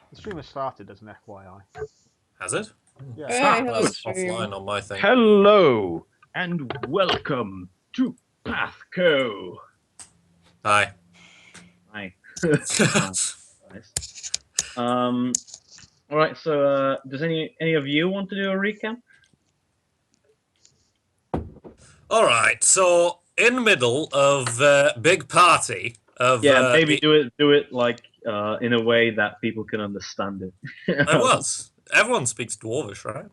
The stream has started as an FYI. Has it? Yeah. Hey, hello, That's stream. offline on my thing. Hello and welcome to PATHCO. Hi. Hi. Nice. All right. So, does any of you want to do a recap? All right. So, in the middle of big party of Maybe do it like in a way that people can understand it. I was. Everyone speaks Dwarvish, right?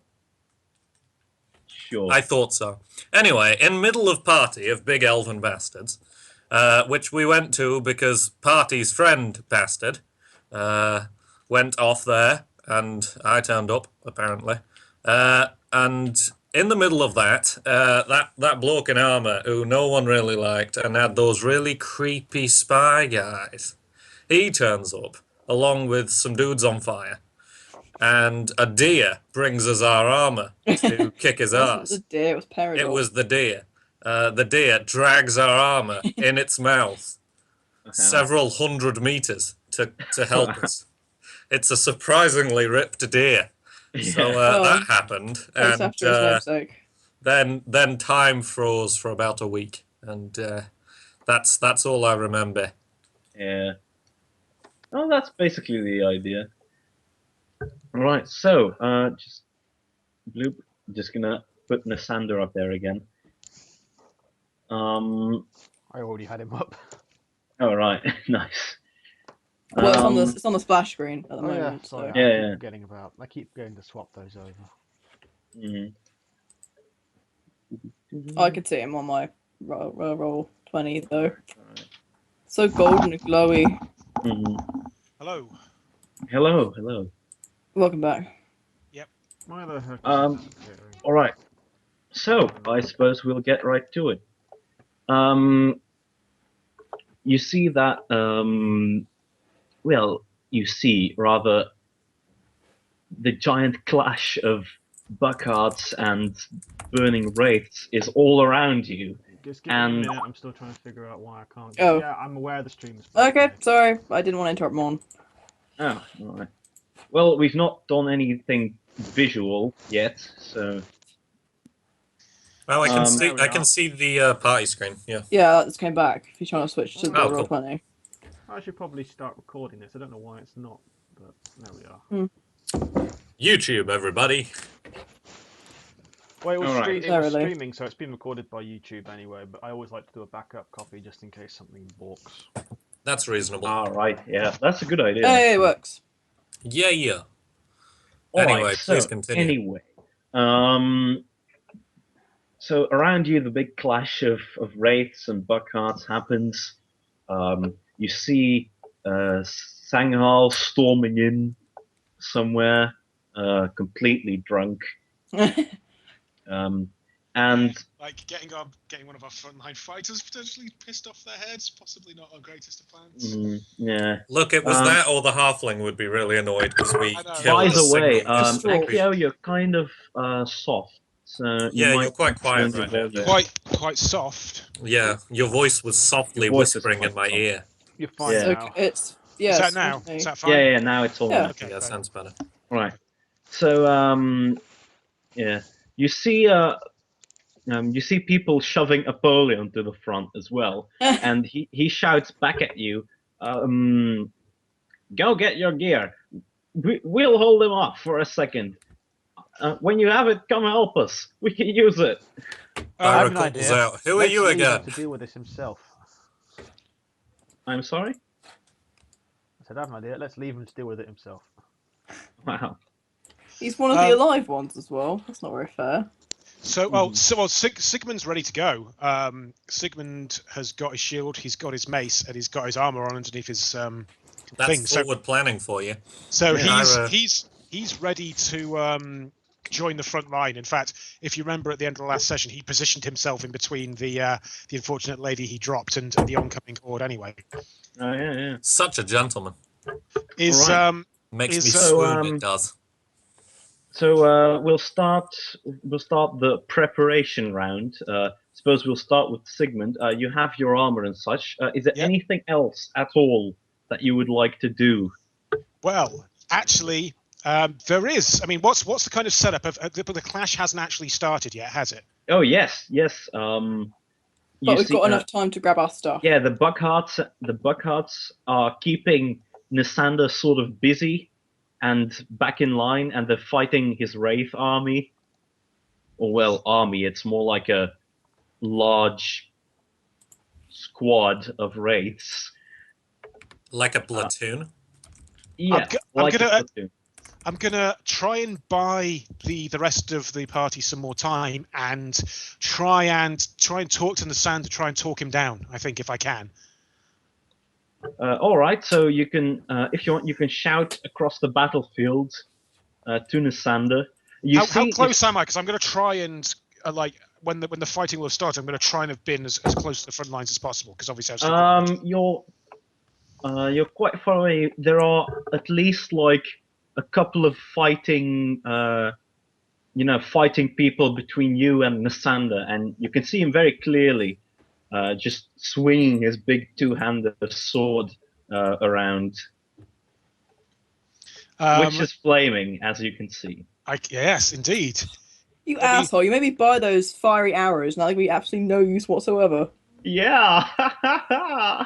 Sure. I thought so. Anyway, in middle of party of big elven bastards, which we went to because party's friend bastard went off there, and I turned up apparently. And in the middle of that, that bloke in armor who no one really liked and had those really creepy spy guys, he turns up along with some dudes on fire. And a deer brings us our armor to kick his It wasn't ass. the deer, it was Peridot. It was the deer. The deer drags our armor in its mouth several hundred meters to help us. It's a surprisingly ripped deer. So that happened, Post and after his namesake. then time froze for about a week, and that's all I remember. Yeah. Well, that's basically the idea. All right. So, just bloop. Just gonna put Nasander up there again. I already had him up. All right. Nice. Well, it's on the splash screen at the moment. Yeah, sorry. Yeah, I yeah. keep forgetting about. I keep going to swap those over. Mhm. Oh, I could see him on my roll 20 though. So golden and glowy. Mhm. Hello. Hello. Welcome back. My other All right. So I suppose we'll get right to it. You see that. Well, you see rather the giant clash of buckards and burning wraiths is all around you. Just give me a And- minute. I'm still trying to figure out why I can't. Oh. Yeah, I'm aware the stream is. Okay, sorry. I didn't want to interrupt Morn. Oh, all right. Well, we've not done anything visual yet, so. Well, I can see There we I can are. see the party screen. Yeah. Yeah, that just came back. If you're trying to switch to the Oh, roll cool. 20. I should probably start recording this. I don't know why it's not, but there we are. YouTube, everybody. Well, it was, Alright. it was Thoroughly. streaming, so it's been recorded by YouTube anyway. But I always like to do a backup copy just in case something balks. That's reasonable. All right. Yeah, that's a good idea. Hey, it works. Yeah. All right, Anyway, so, please continue. Anyway, so around you, the big clash of wraiths and buckards happens. You see Sanghal storming in somewhere, completely drunk, and Like getting one of our frontline fighters potentially pissed off their heads. Possibly not our greatest of plans. yeah. Look, it was that or the halfling would be really annoyed because we I know. killed By the the way, signal just- Akio, you're kind of soft, so you Yeah, might you're quite quiet turn your right now, volume. Quite soft. Yeah, your voice was softly Your voice is whispering in quite my ear. You're fine Yeah. now. It's yeah. Is that it's now? me. Is that fine? Yeah, now it's all Yeah. right. Okay. Yeah, Fair sounds better. Right. So, yeah, you see people shoving Apollyon to the front as well, and he shouts back at you, "Go get your gear. We'll hold him off for a second. When you have it, come help us. We can use it." I have an Barra calls idea. out, "Who are Let's you leave him again?" to deal with this himself. I'm sorry. I said I have an idea. Let's leave him to deal with it himself. Wow. He's one of the alive ones as well. That's not very fair. So, Sigmund's ready to go. Sigmund has got his shield, he's got his mace, and he's got his armor on underneath his thing. That's So, forward planning for you. so he's ready to join the front line. In fact, if you remember at the end of the last session, he positioned himself in between the unfortunate lady he dropped and the oncoming horde. Anyway, Oh yeah. Such a gentleman. is Alright. Makes Is, me uh, swoon, it does. So we'll start the preparation round. Suppose we'll start with Sigmund. You have your armor and such. Is there Yep. anything else at all that you would like to do? well, Actually, there is. I mean, what's the kind of setup of the clash hasn't actually started yet, has it? Oh yes, yes. But we've got enough time to grab our stuff. Yeah, the Buckhearts are keeping Nisander sort of busy and back in line, and they're fighting his Wraith army. Or well, army. It's more like a large squad of Wraiths. Like a platoon. Yeah, I'm gonna try and buy the rest of the party some more time and try and talk to Nisander, try and talk him down. I think if I can. All right, so you can, if you want, you can shout across the battlefield to Nisander. How close am I? Because I'm gonna try and like when the fighting will start, I'm gonna try and have been as close to the front lines as possible. Because obviously I've still got you're quite far away. There are at least like a couple of fighting, fighting people between you and Nisander, and you can see him very clearly, just swinging his big two-handed sword around, which is flaming, as you can see. Yes, indeed. You asshole! You made me buy those fiery arrows, now they be absolutely no use whatsoever. Yeah.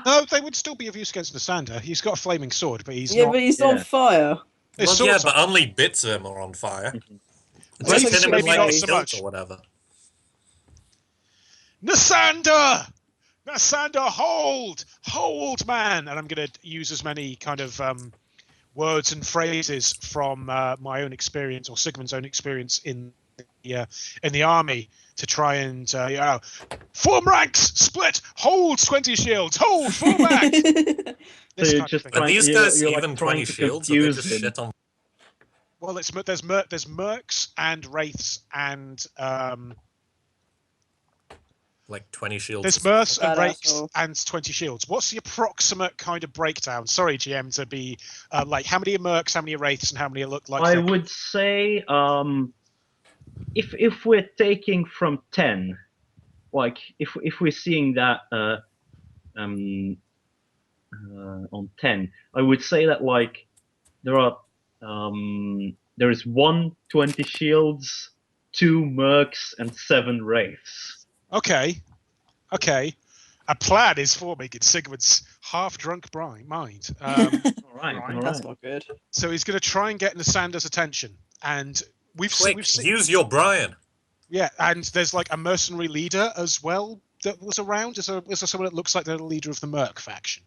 No, they would still be of use against Nisander. He's got a flaming sword, but he's yeah, not. but he's on fire. Well, yeah, but only bits of him are on fire. Maybe Just hit him with not like so a much. or whatever. Nisander, hold, man! And I'm going to use as many kind of words and phrases from my own experience or Sigmund's own experience in the army to try and form ranks, split, hold 20 shields, hold, form back. Are these guys you're even like 20 shields? Or they just shit on? Well, there's mercs and wraiths and like 20 shields. there's mercs and wraiths and 20 shields. What's the approximate kind of breakdown? Sorry, GM, to be like how many are mercs, how many are wraiths, and how many look like? I would say if we're taking from 10, like if we're seeing that on 10, I would say that like there is 1 20 shields, 2 mercs, and 7 wraiths. Okay. A plan is forming in Sigmund's half-drunk mind. All right. That's not good. So he's going to try and get Nisander's attention, and we've seen. Use your Brian. Yeah, and there's like a mercenary leader as well that was around. Is there someone that looks like they're the leader of the Merc faction?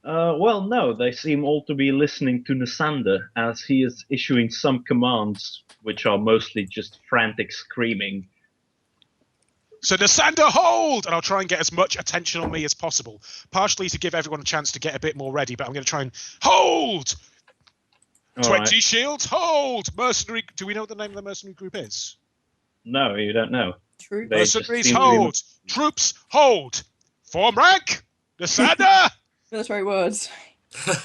Well, no, they seem all to be listening to Nisander as he is issuing some commands, which are mostly just frantic screaming. So Nisander, hold! And I'll try and get as much attention on me as possible, partially to give everyone a chance to get a bit more ready, but I'm going to try and hold! All 20 right. shields, hold! Mercenary, do we know what the name of the mercenary group is? No, you don't know. True. Mercenaries, hold! Troops, hold! Form rank! Nisander! Military words.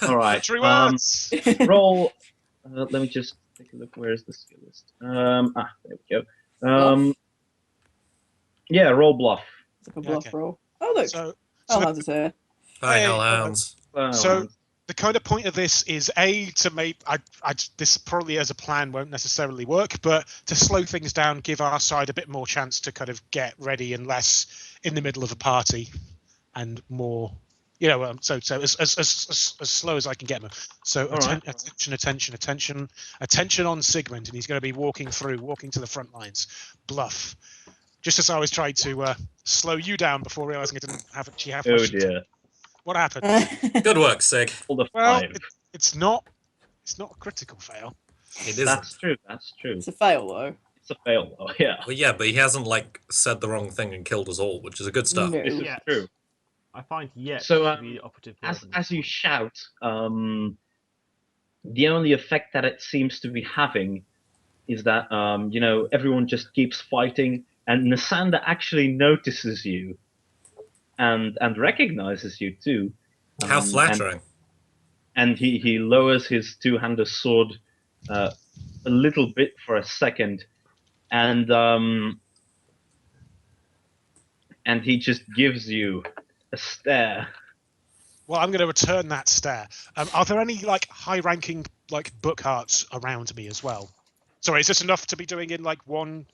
All right. Military words! Roll. Let me just take a look. Where is the skill list? There we go. Yeah, roll bluff. It's like a bluff roll. Oh, look. Hellhounds is here. Hi, Hellhounds. So the kind of point of this is to make this probably as a plan won't necessarily work, but to slow things down, give our side a bit more chance to kind of get ready and less in the middle of a party, and more, so as slow as I can get them. So attention on Sigmund, and he's going to be walking to the front lines. Bluff. Just as I was trying to slow you down before realizing I didn't actually have. Oh dear. What happened? Good work, Sig. Well, it's not a critical fail. It isn't. That's true. It's a fail, though. It's a fail, though. Yeah. Well, yeah, but he hasn't said the wrong thing and killed us all, which is a good start. No. This is true. I find yet So, to be the operative word at this as you point. shout, the only effect that it seems to be having is that everyone just keeps fighting, and Nisander actually notices you and recognizes you too. How flattering. And he lowers his two-handed sword a little bit for a second, and he just gives you a stare. Well, I'm going to return that stare. Are there any high-ranking like book hearts around me as well. Sorry, is this enough to be doing in like one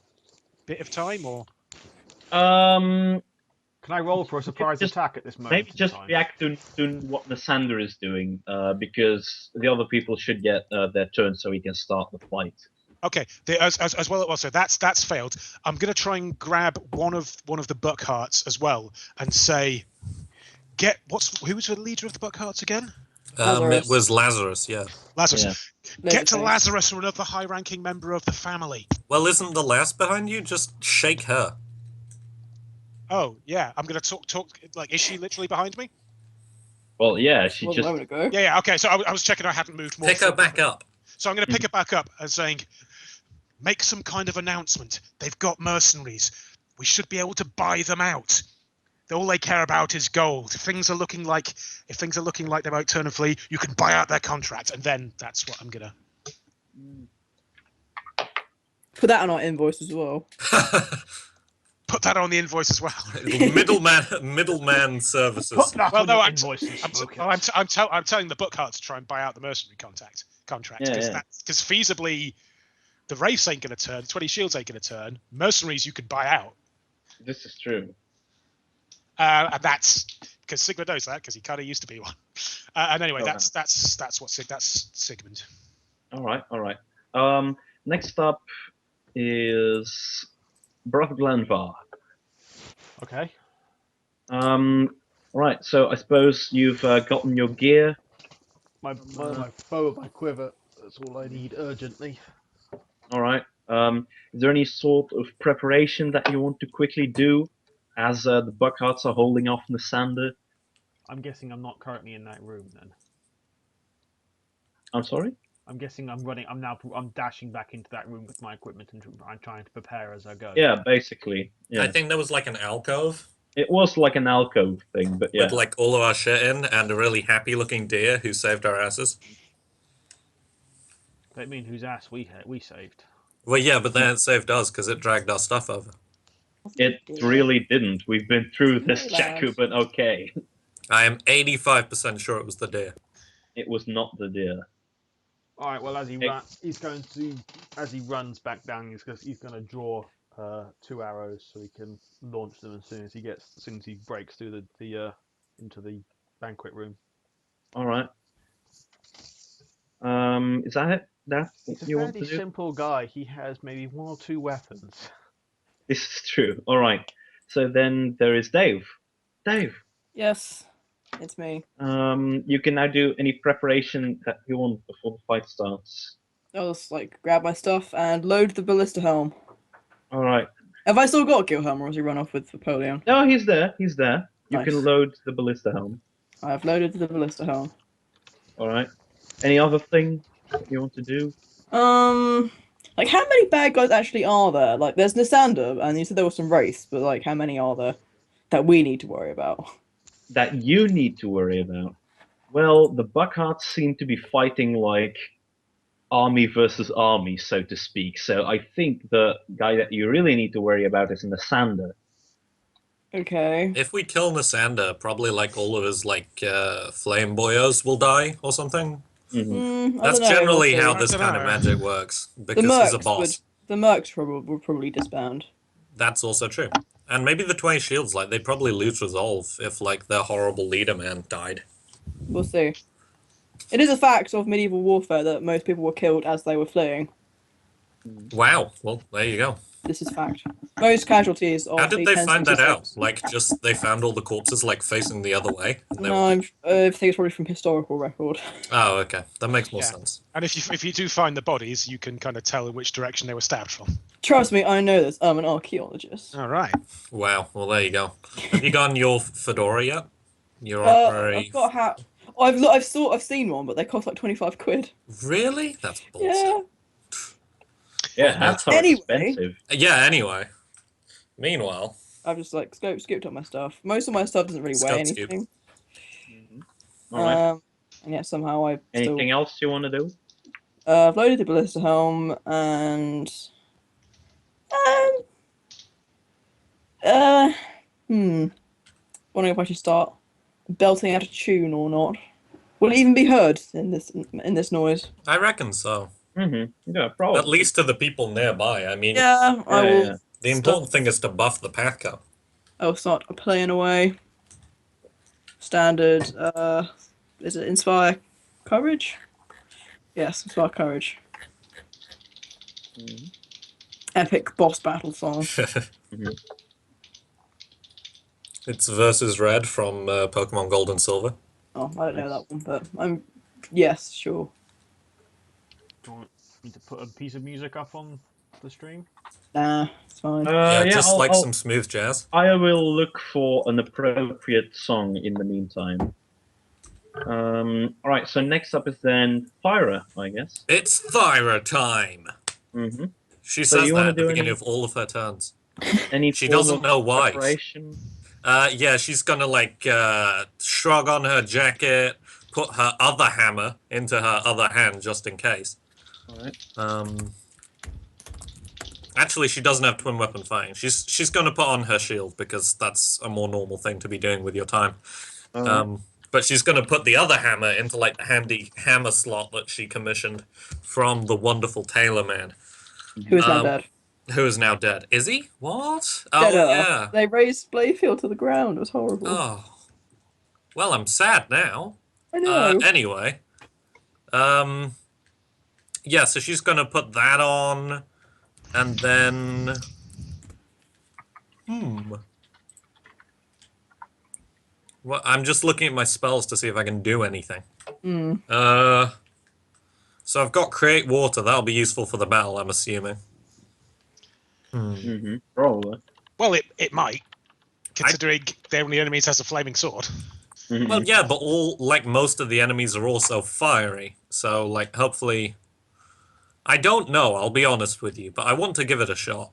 bit of time, or? Um, Can I roll for a surprise just- attack at this moment maybe in just time? react to what Nasander is doing, because the other people should get their turn so he can start the fight. Okay, as well. Also, that's failed. I'm gonna try and grab one of the buck hearts as well, and say, who was the leader of the buck hearts again? It Lazarus. was Lazarus, yeah. Lazarus. Yeah. Get to Laserface. Lazarus or another high-ranking member of the family. Well, isn't the last behind you? Just shake her. Oh yeah, I'm gonna talk. Like, is she literally behind me? Well, yeah, This she was a just. moment ago. Yeah. Okay, so I was checking I hadn't moved more. Pick her forward. back up. So I'm gonna pick her back up and saying, make some kind of announcement. They've got mercenaries. We should be able to buy them out. All they care about is gold. If things are looking like they might turn and flee, you can buy out their contract, and then that's what I'm gonna. Put that on our invoice as well. Put that on the invoice as well. Middleman services. Put that Well, on no, your I'm, invoice and I'm, smoke it. I'm telling the bookheart to try and buy out the mercenary contract because Yeah. feasibly the Wraiths ain't gonna turn, 20 Shields ain't gonna turn. Mercenaries you could buy out, This is true. and that's because Sigmund knows that because he kind of used to be one. And anyway, Oh, that's Sigmund. All right. Next up is Brother Glenvar. Okay. Right. So I suppose you've gotten your gear. My bow and my quiver. That's all I need urgently. All right. Is there any sort of preparation that you want to quickly do, as the Buckhearts are holding off Nasander? I'm guessing I'm not currently in that room then. I'm sorry. I'm guessing I'm dashing back into that room with my equipment and I'm trying to prepare as I go. Yeah, basically. Yeah. I think there was like an alcove It was like an alcove thing, but yeah. with like all of our shit in and a really happy-looking deer who saved our asses. That mean whose ass we saved. Well, yeah, but then it saved us because it dragged our stuff over. It really didn't. We've been through this, Hey, lads. Jakku, but okay. I am 85% sure it was the deer. It was not the deer. All right. Well, as he runs back down, he's going to draw 2 arrows so he can launch them as soon as he breaks through the into the banquet room. All right. Is that it? That's He's what a you want to fairly do? simple guy. He has maybe 1 or 2 weapons. This is true. All right. So then there is Dave. Dave, Yes, it's me. you can now do any preparation that you want before the fight starts. I'll just like grab my stuff and load the ballista helm. All right. Have I still got Gilhelm, or has he run off with Napoleon? No, he's there. He's there. You Nice. can load the ballista helm. I have loaded the ballista helm. All right. Any other thing that you want to do? Like how many bad guys actually are there? Like there's Nisander, and you said there were some Wraiths, but like how many are there that we need to worry about? That you need to worry about? Well, the Buckhearts seem to be fighting like army versus army, so to speak. So I think the guy that you really need to worry about is Nasander. Okay. If we kill Nasander, probably like all of his like flame boyos will die or something. Mm-hmm. I That's don't know, generally we'll see. how I this don't kind of know. magic works the because he's a mercs boss. the mercs will probably disband. That's also true. And maybe the 20 shields, like they'd probably lose resolve if like their horrible leader man died. We'll see. It is a fact of medieval warfare that most people were killed as they were fleeing. Wow. Well, there you go. This is fact. Most casualties of How did the they find that out? 1066. Like, just they found all the corpses like facing the other way. And they No, were... I think it's probably from historical record. Oh, okay. That makes more Yeah. sense. And if you do find the bodies, you can kind of tell in which direction they were stabbed from. Trust me, I know this. I'm an archaeologist. All right. Wow. Well, there you go. Have you gotten your fedora yet? Your honorary... I've got hat. I've seen one, but they cost like 25 quid. Really? That's bullshit. Yeah. Yeah, hats are Anyway. expensive. Yeah, anyway. Meanwhile, I've just like scooped up my stuff. Most of my stuff doesn't really weigh Scoop. anything. All right. And yet somehow I Anything else you want to do? I've loaded the ballista helm and wondering if I should start belting out a tune or not. Will it even be heard in this noise? I reckon so. Yeah, probably. At least to the people nearby. I mean, Yeah, I Yeah, will. yeah. the important thing is to buff the PATHCO. I'll start playing away. Standard. Is it inspire courage? Yes, inspire courage. Mhm. Epic boss battle song. It's versus Red from Pokemon Gold and Silver. Oh, I don't know Nice. that one, but I'm. Yes, sure. Do you want me to put a piece of music up on the stream? Nah, it's fine. Yeah, Yeah, just like I'll, some smooth jazz. I will look for an appropriate song in the meantime. Alright, so next up is then Pyra, I guess. It's Thyra time. Mm-hmm. She So says you that wanna at the do beginning any- of all of her turns. Any She form doesn't of know why. preparation? Yeah, she's gonna like shrug on her jacket, put her other hammer into her other hand just in case. Alright. Actually, she doesn't have twin weapon fighting. She's gonna put on her shield because that's a more normal thing to be doing with your time. But she's gonna put the other hammer into like the handy hammer slot that she commissioned from the wonderful tailor man, Who is now dead? who is now dead. Is he? What? Oh Deader. yeah. They raised Blayfield to the ground. It was horrible. Oh. Well, I'm sad now. I know. Anyway. Yeah, so she's gonna put that on, and then... Well, I'm just looking at my spells to see if I can do anything. So I've got Create Water. That'll be useful for the battle, I'm assuming. Probably. Well, it might, considering their only enemies has a flaming sword. Well, yeah, but most of the enemies are also fiery. So, like, hopefully... I don't know, I'll be honest with you, but I want to give it a shot.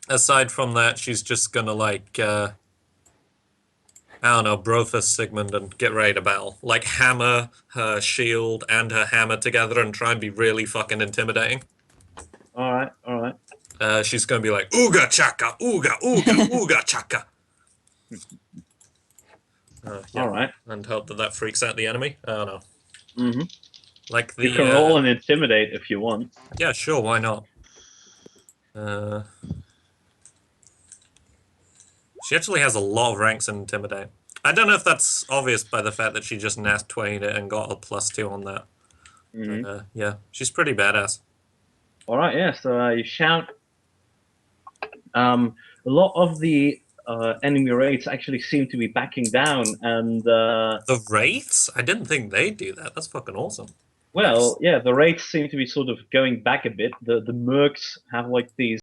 Aside from that, she's just gonna, like, I don't know, Brothos Sigmund and get ready to battle. Like, hammer her shield and her hammer together and try and be really fucking intimidating. Alright. She's gonna be like, Ooga chaka, ooga, ooga, ooga chaka. Yeah. Alright. And hope that freaks out the enemy. I don't know. Mm-hmm. Like the... You can roll and intimidate if you want. Yeah, sure, why not? She actually has a lot of ranks in Intimidate. I don't know if that's obvious by the fact that she just nat 20'd it and got a +2 on that. But, yeah, she's pretty badass. Alright, yeah, so you shout. A lot of the enemy raids actually seem to be backing down, and... The Wraiths? I didn't think they'd do that. That's fucking awesome. Well, yeah, the raids seem to be sort of going back a bit. The mercs have like these